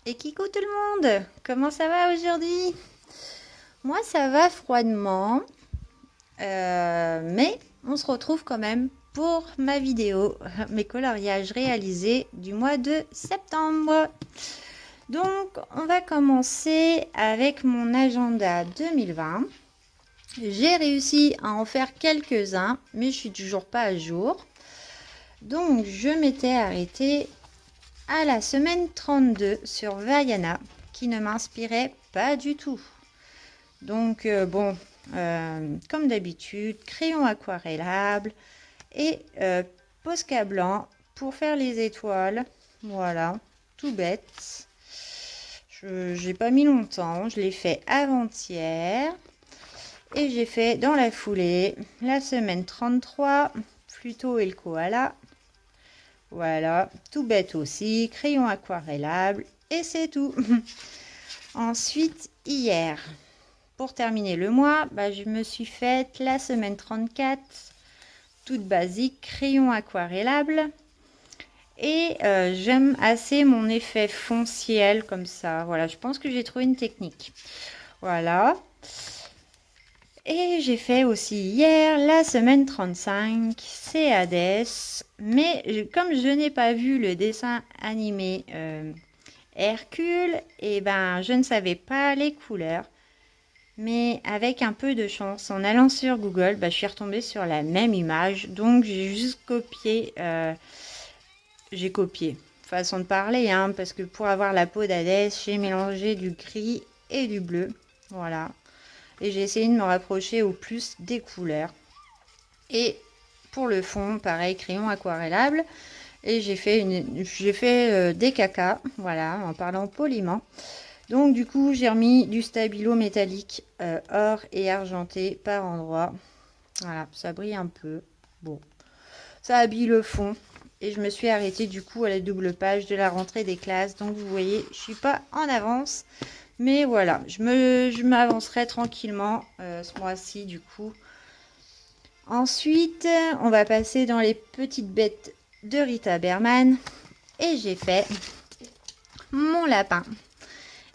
Et coucou tout le monde! Comment ça va aujourd'hui? Moi ça va froidement, mais on se retrouve quand même pour ma vidéo, mes coloriages réalisés du mois de septembre. Donc on va commencer avec mon agenda 2020. J'ai réussi à en faire quelques-uns, mais je suis toujours pas à jour. Donc je m'étais arrêtée à la semaine 32 sur Vaiana, qui ne m'inspirait pas du tout. Donc bon, comme d'habitude, crayon aquarellable et Posca blanc pour faire les étoiles. Voilà, tout bête. J'ai pas mis longtemps, je l'ai fait avant-hier. Et j'ai fait dans la foulée la semaine 33, Pluto et le koala. Voilà, tout bête aussi, crayon aquarellable et c'est tout. Ensuite, hier, pour terminer le mois, je me suis faite la semaine 34, toute basique, crayon aquarellable. Et j'aime assez mon effet fond ciel comme ça. Voilà, je pense que j'ai trouvé une technique. Voilà. Et j'ai fait aussi hier la semaine 35, c'est Hades. Mais comme je n'ai pas vu le dessin animé Hercule, et ben je ne savais pas les couleurs. Mais avec un peu de chance, en allant sur Google, je suis retombée sur la même image. Donc j'ai juste copié, j'ai copié, façon de parler, hein, parce que pour avoir la peau d'Hadès, j'ai mélangé du gris et du bleu. Voilà. Et j'ai essayé de me rapprocher au plus des couleurs. Et pour le fond, pareil, crayon aquarellable. Et j'ai fait des cacas, voilà, en parlant poliment. Donc du coup, j'ai remis du stabilo métallique or et argenté par endroits. Voilà, ça brille un peu. Bon, ça habille le fond. Et je me suis arrêtée du coup à la double page de la rentrée des classes. Donc vous voyez, je suis pas en avance. Mais voilà, je m'avancerai tranquillement ce mois-ci du coup. Ensuite, on va passer dans les petites bêtes de Rita Berman. Et j'ai fait mon lapin.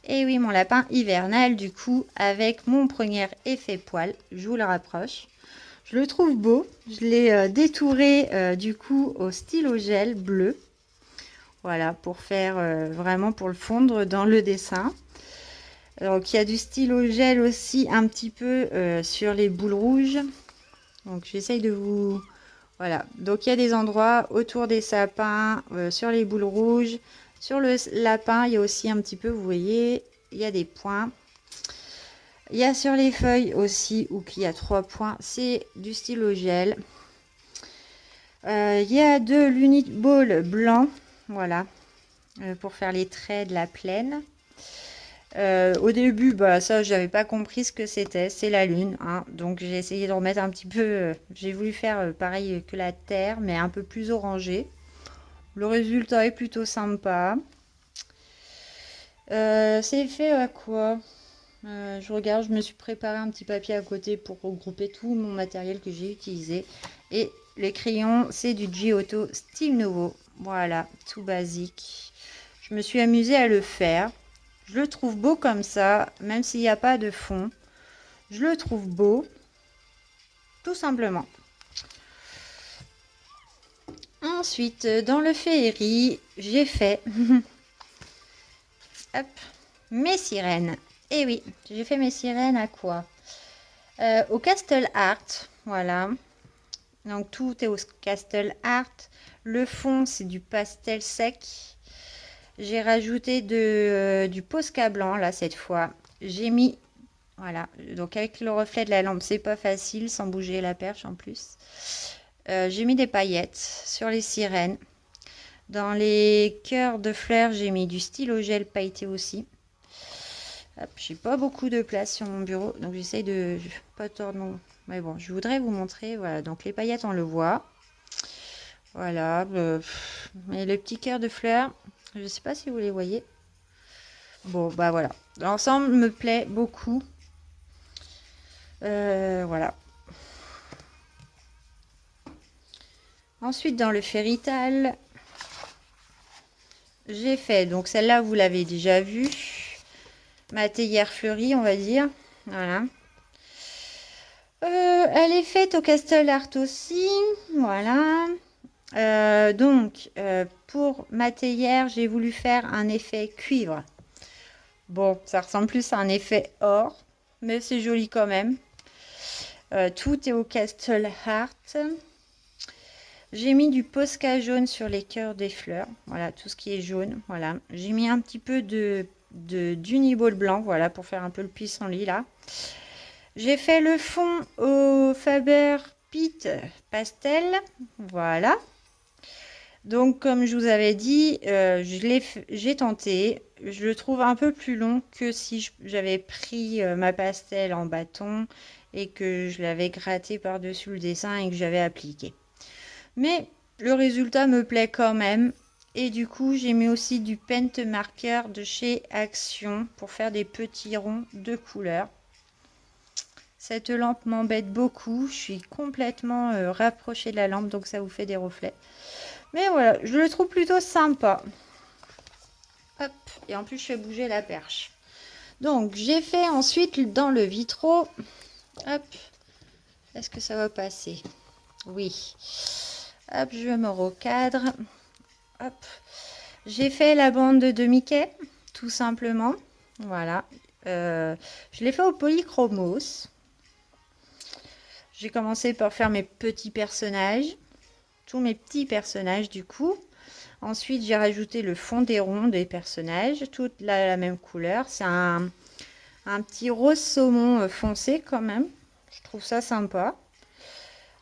Et oui, mon lapin hivernal, du coup, avec mon premier effet poil. Je vous le rapproche. Je le trouve beau. Je l'ai détouré, du coup, au stylo gel bleu. Voilà, pour faire vraiment pour le fondre dans le dessin. Donc, il y a du stylo gel aussi un petit peu sur les boules rouges. Donc, j'essaye de vous... Voilà, donc il y a des endroits autour des sapins, sur les boules rouges. Sur le lapin, il y a aussi un petit peu, vous voyez, il y a des points. Il y a sur les feuilles aussi, où il y a 3 points, c'est du stylo gel. Il y a de l'uniball blanc, voilà, pour faire les traits de la plaine. Au début, ça, j'avais pas compris ce que c'était. C'est la lune, hein. Donc j'ai essayé de remettre un petit peu. J'ai voulu faire pareil que la terre, mais un peu plus orangé. Le résultat est plutôt sympa. C'est fait à quoi? Je regarde, je me suis préparé un petit papier à côté pour regrouper tout mon matériel que j'ai utilisé. Et les crayons, c'est du Giotto Style Nouveau. Voilà, tout basique. Je me suis amusée à le faire. Je le trouve beau comme ça, même s'il n'y a pas de fond. Je le trouve beau, tout simplement. Ensuite, dans le féerie, j'ai fait hop, mes sirènes. Et oui, j'ai fait mes sirènes à quoi? Au Castle Art, voilà. Donc tout est au Castle Art. Le fond, c'est du pastel sec. J'ai rajouté du Posca blanc, là, cette fois. J'ai mis, voilà, donc avec le reflet de la lampe, c'est pas facile, sans bouger la perche en plus. J'ai mis des paillettes sur les sirènes. Dans les cœurs de fleurs, j'ai mis du stylo gel pailleté aussi. J'ai pas beaucoup de place sur mon bureau, donc j'essaye de pas tordre non. Mais bon, je voudrais vous montrer. Voilà, donc les paillettes, on le voit. Voilà, et le petit cœur de fleurs, je sais pas si vous les voyez. Bon, voilà. L'ensemble me plaît beaucoup. Voilà. Ensuite, dans le Fairytal, j'ai fait, donc celle-là, vous l'avez déjà vue. Ma théière fleurie, on va dire. Voilà. Elle est faite au Castle Art aussi. Voilà. Pour ma théière, j'ai voulu faire un effet cuivre. Bon, ça ressemble plus à un effet or, mais c'est joli quand même. Tout est au Castle Art. J'ai mis du Posca jaune sur les cœurs des fleurs. Voilà, tout ce qui est jaune. Voilà. J'ai mis un petit peu d'uniball blanc, voilà, pour faire un peu le pissenlit là. J'ai fait le fond au Faber Pit Pastel. Voilà. Donc, comme je vous avais dit, j'ai tenté. Je le trouve un peu plus long que si j'avais pris ma pastel en bâton et que je l'avais gratté par-dessus le dessin et que j'avais appliqué. Mais le résultat me plaît quand même. Et du coup, j'ai mis aussi du paint marker de chez Action pour faire des petits ronds de couleur. Cette lampe m'embête beaucoup. Je suis complètement rapprochée de la lampe, donc ça vous fait des reflets. Mais voilà, je le trouve plutôt sympa. Hop, et en plus, je fais bouger la perche. Donc, j'ai fait ensuite dans le vitraux. Hop, est-ce que ça va passer? Oui. Hop, je me recadre. Hop. J'ai fait la bande de Mickey, tout simplement. Voilà. Je l'ai fait au polychromos. J'ai commencé par faire mes petits personnages. Tous mes petits personnages du coup. Ensuite, j'ai rajouté le fond des ronds des personnages, toute la même couleur. C'est un petit rose saumon foncé quand même. Je trouve ça sympa.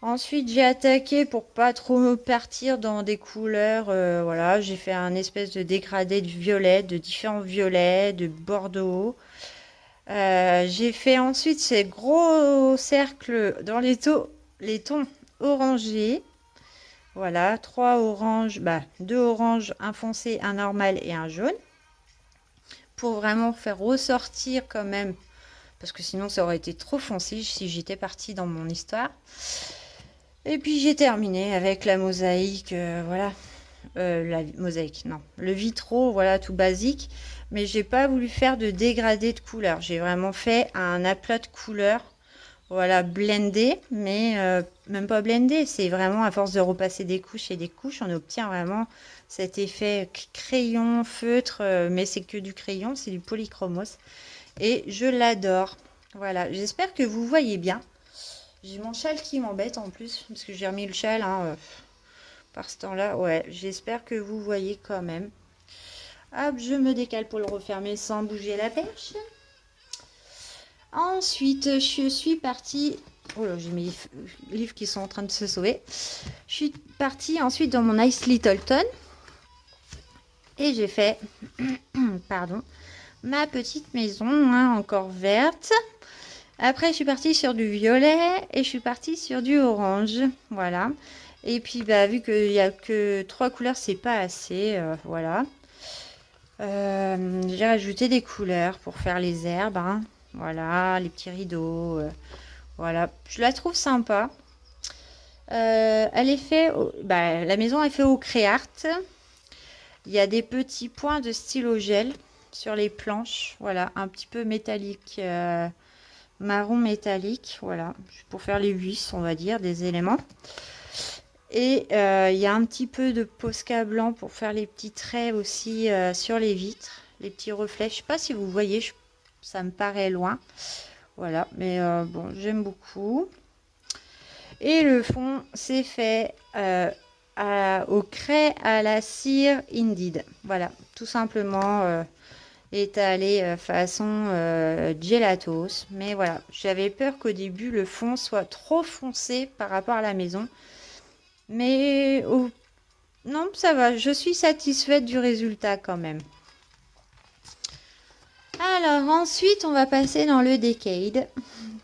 Ensuite, j'ai attaqué pour pas trop partir dans des couleurs. Voilà, j'ai fait un espèce de dégradé de violet, de différents violets, de bordeaux. J'ai fait ensuite ces gros cercles dans les tons orangés. Voilà, 3 oranges, 2 oranges, un foncé, un normal et un jaune. Pour vraiment faire ressortir quand même, parce que sinon ça aurait été trop foncé si j'étais partie dans mon histoire. Et puis j'ai terminé avec la mosaïque, voilà. La mosaïque, non. Le vitraux, voilà, tout basique. Mais j'ai pas voulu faire de dégradé de couleurs. J'ai vraiment fait un aplat de couleurs. Voilà, blendé, mais même pas blendé. C'est vraiment à force de repasser des couches et des couches, on obtient vraiment cet effet crayon, feutre, mais c'est que du crayon, c'est du polychromos. Et je l'adore. Voilà, j'espère que vous voyez bien. J'ai mon châle qui m'embête en plus, parce que j'ai remis le châle par ce temps-là. Ouais, j'espère que vous voyez quand même. Hop, je me décale pour le refermer sans bouger la perche. Ensuite, je suis partie. Oh là, j'ai mes livres qui sont en train de se sauver. Je suis partie ensuite dans mon Ice Littleton. Et j'ai fait, pardon, ma petite maison, encore verte. Après, je suis partie sur du violet et je suis partie sur du orange. Voilà. Et puis, vu qu'il n'y a que 3 couleurs, c'est pas assez. Voilà. J'ai rajouté des couleurs pour faire les herbes. Voilà, les petits rideaux. Voilà, je la trouve sympa. Elle est faite, la maison est faite au Créart. Il y a des petits points de stylo gel sur les planches. Voilà, un petit peu métallique, marron métallique. Voilà, pour faire les vis, on va dire, des éléments. Et il y a un petit peu de Posca blanc pour faire les petits traits aussi sur les vitres, les petits reflets. Je sais pas si vous voyez, ça me paraît loin. Voilà, mais bon, j'aime beaucoup. Et le fond, c'est fait au craie à la cire Indeed. Voilà, tout simplement étalé façon gelatos. Mais voilà, j'avais peur qu'au début, le fond soit trop foncé par rapport à la maison. Mais non, ça va, je suis satisfaite du résultat quand même. Alors ensuite, on va passer dans le Decade.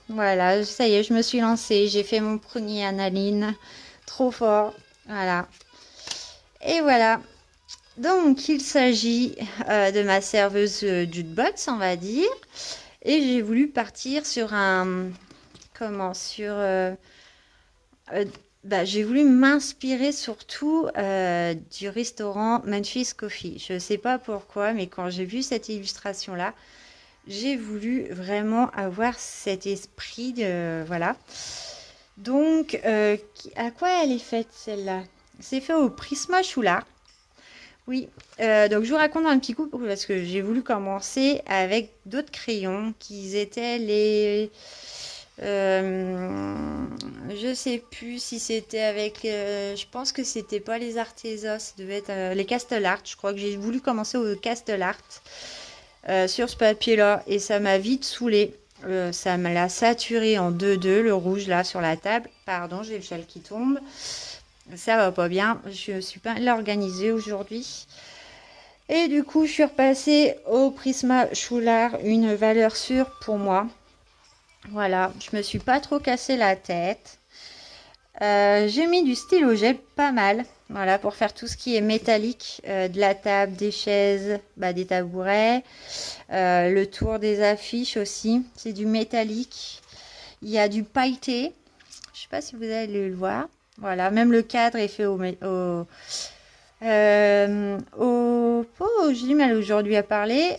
Voilà, ça y est, je me suis lancée. J'ai fait mon premier analine. Trop fort. Voilà. Et voilà. Donc, il s'agit de ma serveuse jukebox, on va dire. Et j'ai voulu partir sur un... Comment? Sur j'ai voulu m'inspirer surtout du restaurant Memphis Coffee. Je ne sais pas pourquoi, mais quand j'ai vu cette illustration-là, j'ai voulu vraiment avoir cet esprit de... Voilà. Donc, à quoi elle est faite celle-là? C'est fait au Prismacolor. Oui, donc je vous raconte un petit coup parce que j'ai voulu commencer avec d'autres crayons qui étaient les... je sais plus si c'était avec... je pense que c'était pas les Arteza, ça devait être les Castle Art. Je crois que j'ai voulu commencer au Castle Art sur ce papier-là et ça m'a vite saoulé. Ça me l'a saturé en 2-2, le rouge là sur la table. Pardon, j'ai le châle qui tombe. Ça va pas bien, je suis pas l'organiser aujourd'hui. Et du coup, je suis repassée au Prismacolor, une valeur sûre pour moi. Voilà, je me suis pas trop cassé la tête. J'ai mis du stylo gel pas mal. Voilà, pour faire tout ce qui est métallique, de la table, des chaises, des tabourets. Le tour des affiches aussi, c'est du métallique. Il y a du pailleté. Je sais pas si vous allez le voir. Voilà, même le cadre est fait j'ai du mal aujourd'hui à parler,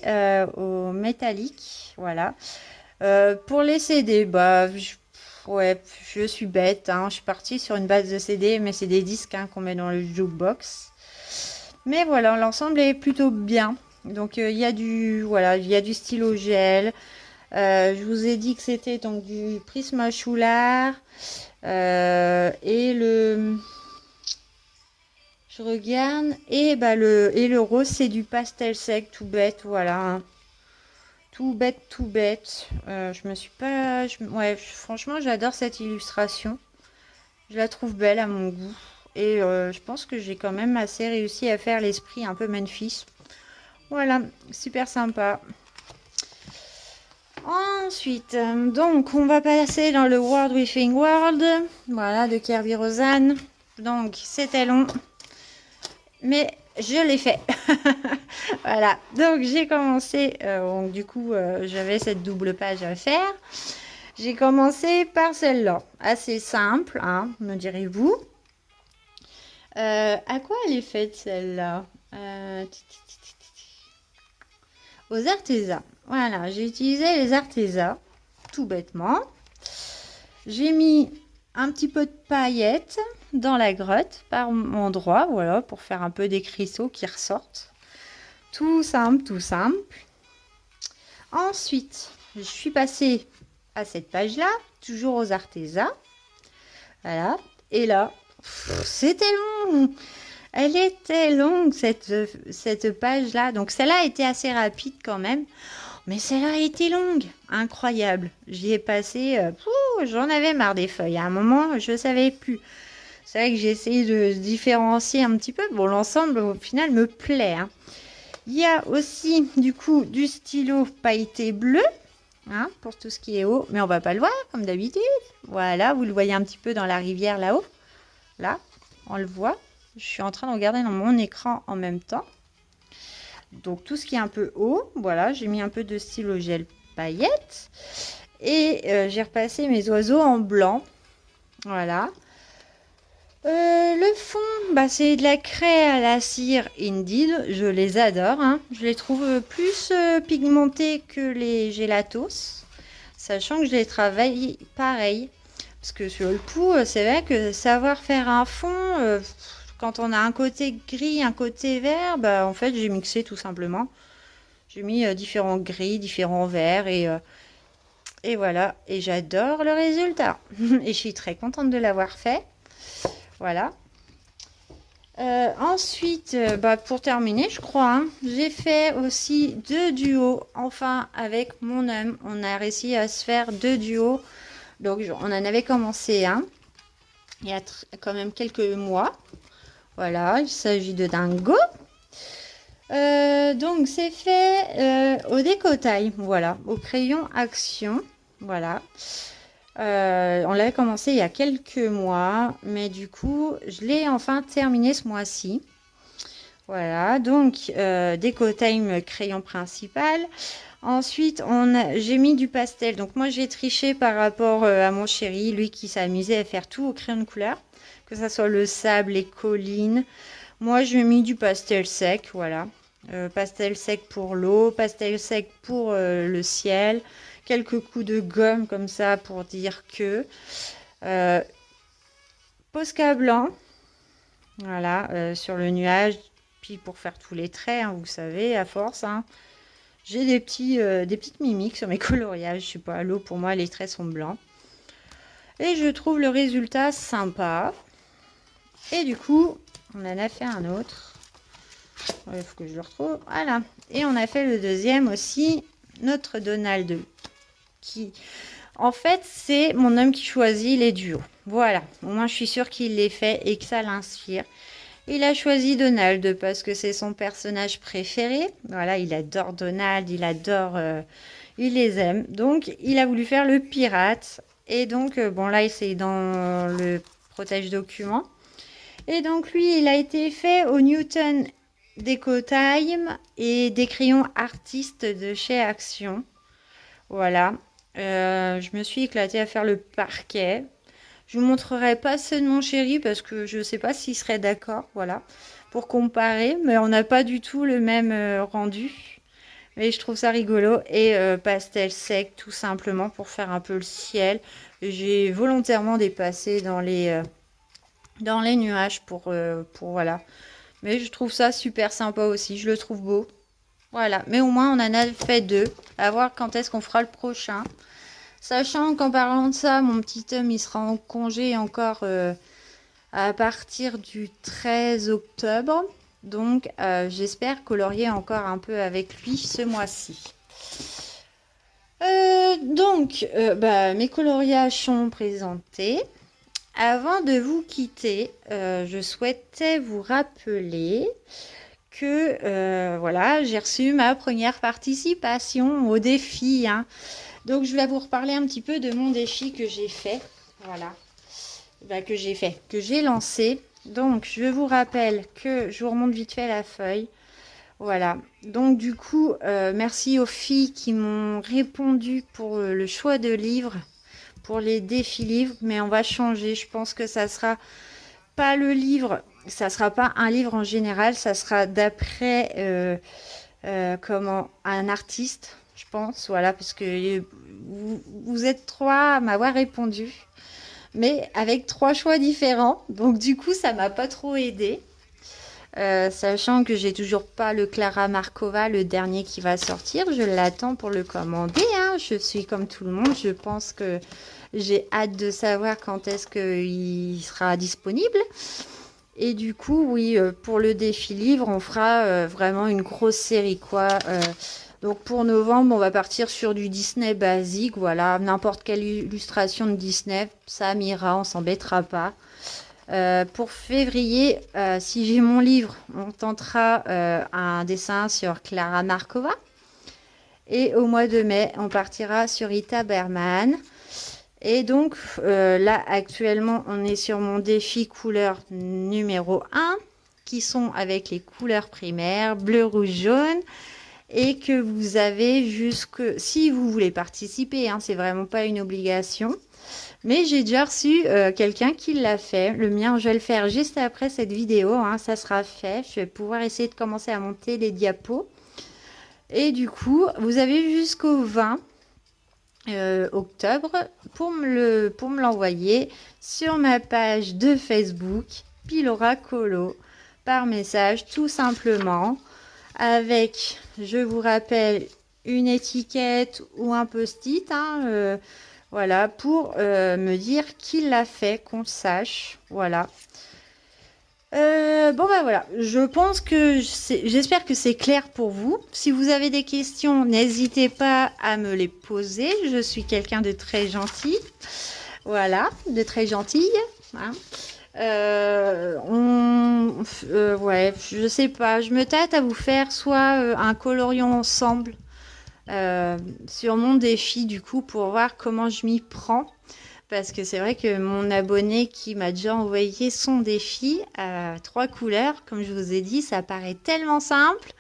au métallique. Voilà. Pour les CD, ouais, je suis bête, hein. Je suis partie sur une base de CD, mais c'est des disques qu'on met dans le jukebox. Mais voilà, l'ensemble est plutôt bien. Donc il y a du stylo gel. Je vous ai dit que c'était donc du Prismacolor et le... Je regarde et le rose c'est du pastel sec tout bête, voilà. Hein. Tout bête. Je me suis pas... ouais, franchement, j'adore cette illustration. Je la trouve belle à mon goût. Et je pense que j'ai quand même assez réussi à faire l'esprit un peu Memphis. Voilà, super sympa. Ensuite, donc, on va passer dans le World Within World. Voilà, de Kerby Rosanne. Donc, c'était long. Mais je l'ai fait. Voilà, donc j'ai commencé, donc du coup j'avais cette double page à faire. J'ai commencé par celle-là, assez simple, hein, me direz-vous. À quoi elle est faite celle-là? Aux Arteza. Voilà, j'ai utilisé les Arteza, tout bêtement. J'ai mis un petit peu de paillettes dans la grotte par endroit, voilà, pour faire un peu des cristaux qui ressortent. Tout simple, tout simple. Ensuite, je suis passée à cette page-là, toujours aux Arteza. Voilà. Et là, c'était long. Elle était longue, cette page-là. Donc, celle-là était assez rapide quand même. Mais celle-là a été longue. Incroyable. J'y ai passé... j'en avais marre des feuilles. À un moment, je ne savais plus. C'est vrai que j'ai essayé de différencier un petit peu. Bon, l'ensemble, au final, me plaît. Hein. Il y a aussi, du coup, du stylo pailleté bleu. Hein, pour tout ce qui est haut. Mais on va pas le voir, comme d'habitude. Voilà, vous le voyez un petit peu dans la rivière là-haut. Là, on le voit. Je suis en train de regarder dans mon écran en même temps. Donc, tout ce qui est un peu haut. Voilà, j'ai mis un peu de stylo gel paillettes. Et j'ai repassé mes oiseaux en blanc. Voilà. Le fond, c'est de la craie à la cire Indeed. Je les adore. Hein. Je les trouve plus pigmentés que les gelatos. Sachant que je les travaille pareil. Parce que sur le coup, c'est vrai que savoir faire un fond, quand on a un côté gris, un côté vert, en fait, j'ai mixé tout simplement. J'ai mis différents gris, différents verts et voilà. Et j'adore le résultat. Et je suis très contente de l'avoir fait. Voilà. Ensuite, pour terminer, je crois, hein, j'ai fait aussi 2 duos. Enfin, avec mon homme, on a réussi à se faire 2 duos. Donc, on en avait commencé un il y a quand même quelques mois. Voilà, il s'agit de Dingo. Donc, c'est fait au décotail, voilà, au crayon Action. Voilà. On l'avait commencé il y a quelques mois, mais du coup, je l'ai enfin terminé ce mois-ci. Voilà, donc Deco Time crayon principal. Ensuite, j'ai mis du pastel. Donc moi, j'ai triché par rapport à mon chéri, lui qui s'amusait à faire tout au crayon de couleur, que ça soit le sable, les collines. Moi, j'ai mis du pastel sec, voilà. Pastel sec pour l'eau, pastel sec pour le ciel. Quelques coups de gomme comme ça pour dire que. Euh, Posca blanc, voilà, sur le nuage. Puis pour faire tous les traits, hein, vous savez, à force, hein. J'ai des petites mimiques sur mes coloriages. Je sais pas, à l'eau, pour moi, les traits sont blancs. Et je trouve le résultat sympa. Et du coup, on en a fait un autre. Il faut que je le retrouve. Voilà. Et on a fait le deuxième aussi, notre Donald. Qui, en fait, c'est mon homme qui choisit les duos. Voilà. Au moins, je suis sûre qu'il les fait et que ça l'inspire. Il a choisi Donald parce que c'est son personnage préféré. Voilà, il adore Donald, il les aime. Donc, il a voulu faire le pirate. Et donc, bon, là, c'est dans le protège document. Et donc, lui, il a été fait au Newton Deco Time et des crayons artistes de chez Action. Voilà. Je me suis éclatée à faire le parquet. Je vous montrerai pas ceux de mon chéri parce que je sais pas s'il serait d'accord, voilà, pour comparer, mais on n'a pas du tout le même rendu. Mais je trouve ça rigolo et pastel sec tout simplement pour faire un peu le ciel. J'ai volontairement dépassé dans les nuages pour voilà. Mais je trouve ça super sympa aussi, je le trouve beau. Voilà, mais au moins on en a fait deux. À voir quand est-ce qu'on fera le prochain. Sachant qu'en parlant de ça, mon petit homme, il sera en congé encore à partir du 13 octobre. Donc, j'espère colorier encore un peu avec lui ce mois-ci. Mes coloriages sont présentés. Avant de vous quitter, je souhaitais vous rappeler que voilà, j'ai reçu ma première participation au défi, hein. Donc, je vais vous reparler un petit peu de mon défi que j'ai fait. Voilà. Que j'ai lancé. Donc, je vous rappelle que je vous remonte vite fait la feuille. Voilà. Donc, du coup, merci aux filles qui m'ont répondu pour le choix de livres, pour les défis livres. Mais on va changer. Je pense que ça sera pas le livre. Ça sera pas un livre en général. Ça sera d'après un artiste. Je pense, voilà, parce que vous êtes trois à m'avoir répondu, mais avec trois choix différents. Donc du coup, ça m'a pas trop aidé, sachant que j'ai toujours pas le Clara Markova, le dernier qui va sortir. Je l'attends pour le commander, hein. Je suis comme tout le monde. Je pense que j'ai hâte de savoir quand est-ce qu'il sera disponible. Et du coup, oui, pour le défi livre, on fera vraiment une grosse série, quoi. Donc pour novembre, on va partir sur du Disney basique, voilà, n'importe quelle illustration de Disney, ça m'ira, on s'embêtera pas. Pour février, si j'ai mon livre, on tentera un dessin sur Clara Markova. Et au mois de mai, on partira sur Ita Berman. Et donc là, actuellement, on est sur mon défi couleur numéro 1, qui sont avec les couleurs primaires, bleu, rouge, jaune. Et que vous avez jusque, si vous voulez participer, hein, c'est vraiment pas une obligation. Mais j'ai déjà reçu quelqu'un qui l'a fait. Le mien, je vais le faire juste après cette vidéo, hein, ça sera fait. Je vais pouvoir essayer de commencer à monter les diapos. Et du coup, vous avez jusqu'au 20 octobre pour me l'envoyer sur ma page de Facebook, Pilora Colo, par message tout simplement. Avec, je vous rappelle, une étiquette ou un post-it, hein, voilà, pour me dire qui l'a fait, qu'on le sache, voilà. Voilà, je pense que j'espère que c'est clair pour vous. Si vous avez des questions, n'hésitez pas à me les poser. Je suis quelqu'un de très gentil, voilà, de très gentille, hein. Ouais, je sais pas, je me tâte à vous faire soit un colorion ensemble sur mon défi du coup pour voir comment je m'y prends, parce que c'est vrai que mon abonné qui m'a déjà envoyé son défi à 3 couleurs, comme je vous ai dit, ça paraît tellement simple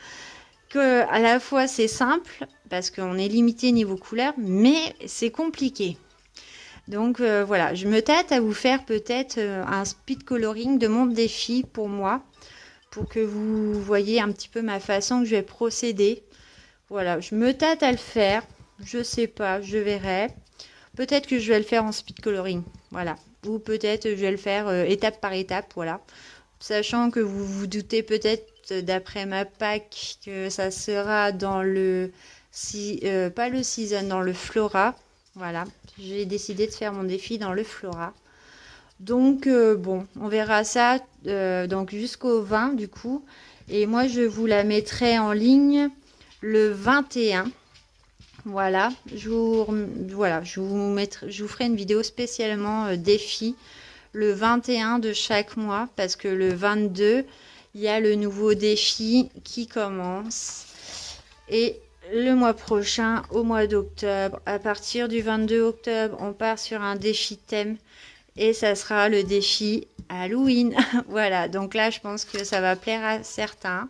que à la fois c'est simple parce qu'on est limité niveau couleur, mais c'est compliqué. Donc voilà, je me tâte à vous faire peut-être un speed coloring de mon défi pour moi, pour que vous voyez un petit peu ma façon que je vais procéder. Voilà, je me tâte à le faire. Je sais pas, je verrai. Peut-être que je vais le faire en speed coloring, voilà. Ou peut-être je vais le faire étape par étape, voilà. Sachant que vous vous doutez peut-être d'après ma pack que ça sera dans le pas le season, dans le flora. Voilà, j'ai décidé de faire mon défi dans le flora. Donc bon, on verra ça donc jusqu'au 20 du coup. Et moi je vous la mettrai en ligne le 21. Voilà, je vous ferai une vidéo spécialement défi le 21 de chaque mois parce que le 22, il y a le nouveau défi qui commence. Et le mois prochain, au mois d'octobre, à partir du 22 octobre, on part sur un défi thème et ça sera le défi Halloween. Voilà, donc là, je pense que ça va plaire à certains,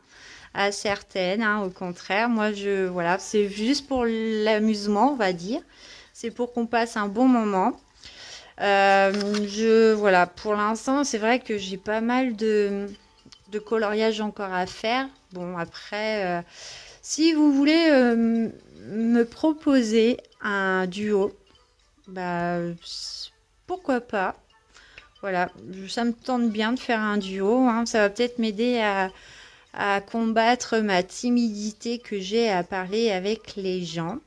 à certaines, hein, au contraire. Moi, voilà, c'est juste pour l'amusement, on va dire. C'est pour qu'on passe un bon moment. Voilà, pour l'instant, c'est vrai que j'ai pas mal de coloriage encore à faire. Bon, après, si vous voulez me proposer un duo, bah, pourquoi pas. Voilà, ça me tente bien de faire un duo, hein. Ça va peut-être m'aider à combattre ma timidité que j'ai à parler avec les gens.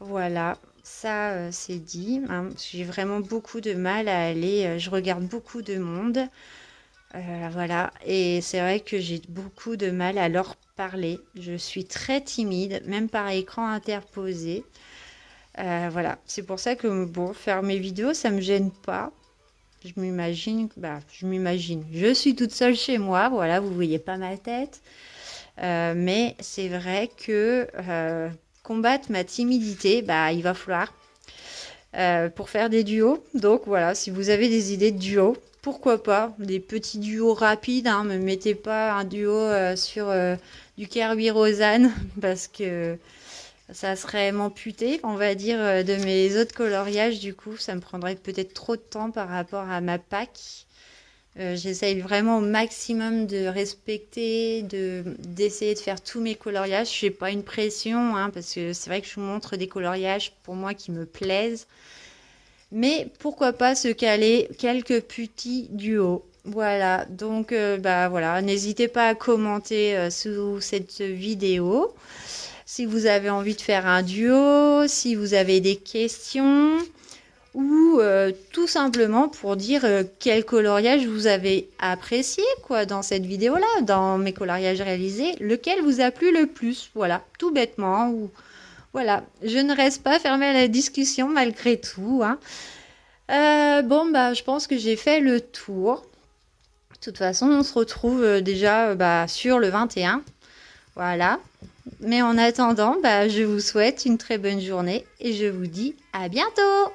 Voilà, ça c'est dit, hein. J'ai vraiment beaucoup de mal à aller, je regarde beaucoup de monde. Voilà, et c'est vrai que j'ai beaucoup de mal à leur parler. Je suis très timide, même par écran interposé. Voilà, c'est pour ça que bon, faire mes vidéos, ça me gêne pas. Je suis toute seule chez moi, voilà, vous voyez pas ma tête. Mais c'est vrai que combattre ma timidité, bah, il va falloir pour faire des duos. Donc voilà, si vous avez des idées de duos, pourquoi pas, des petits duos rapides, hein, me mettez pas un duo sur du Kirby Rosanne parce que ça serait m'amputer, on va dire, de mes autres coloriages. Du coup, ça me prendrait peut-être trop de temps par rapport à ma pack. J'essaye vraiment au maximum de respecter, d'essayer de faire tous mes coloriages. Je n'ai pas une pression, hein, parce que c'est vrai que je vous montre des coloriages pour moi qui me plaisent. Mais pourquoi pas se caler quelques petits duos. Voilà, donc bah voilà, n'hésitez pas à commenter sous cette vidéo si vous avez envie de faire un duo, si vous avez des questions ou tout simplement pour dire quel coloriage vous avez apprécié quoi dans cette vidéo-là, dans mes coloriages réalisés, lequel vous a plu le plus, voilà, tout bêtement. Ou voilà, je ne reste pas fermée à la discussion malgré tout, hein. Bon bah je pense que j'ai fait le tour. De toute façon, on se retrouve déjà bah, sur le 21. Voilà. Mais en attendant, bah, je vous souhaite une très bonne journée et je vous dis à bientôt!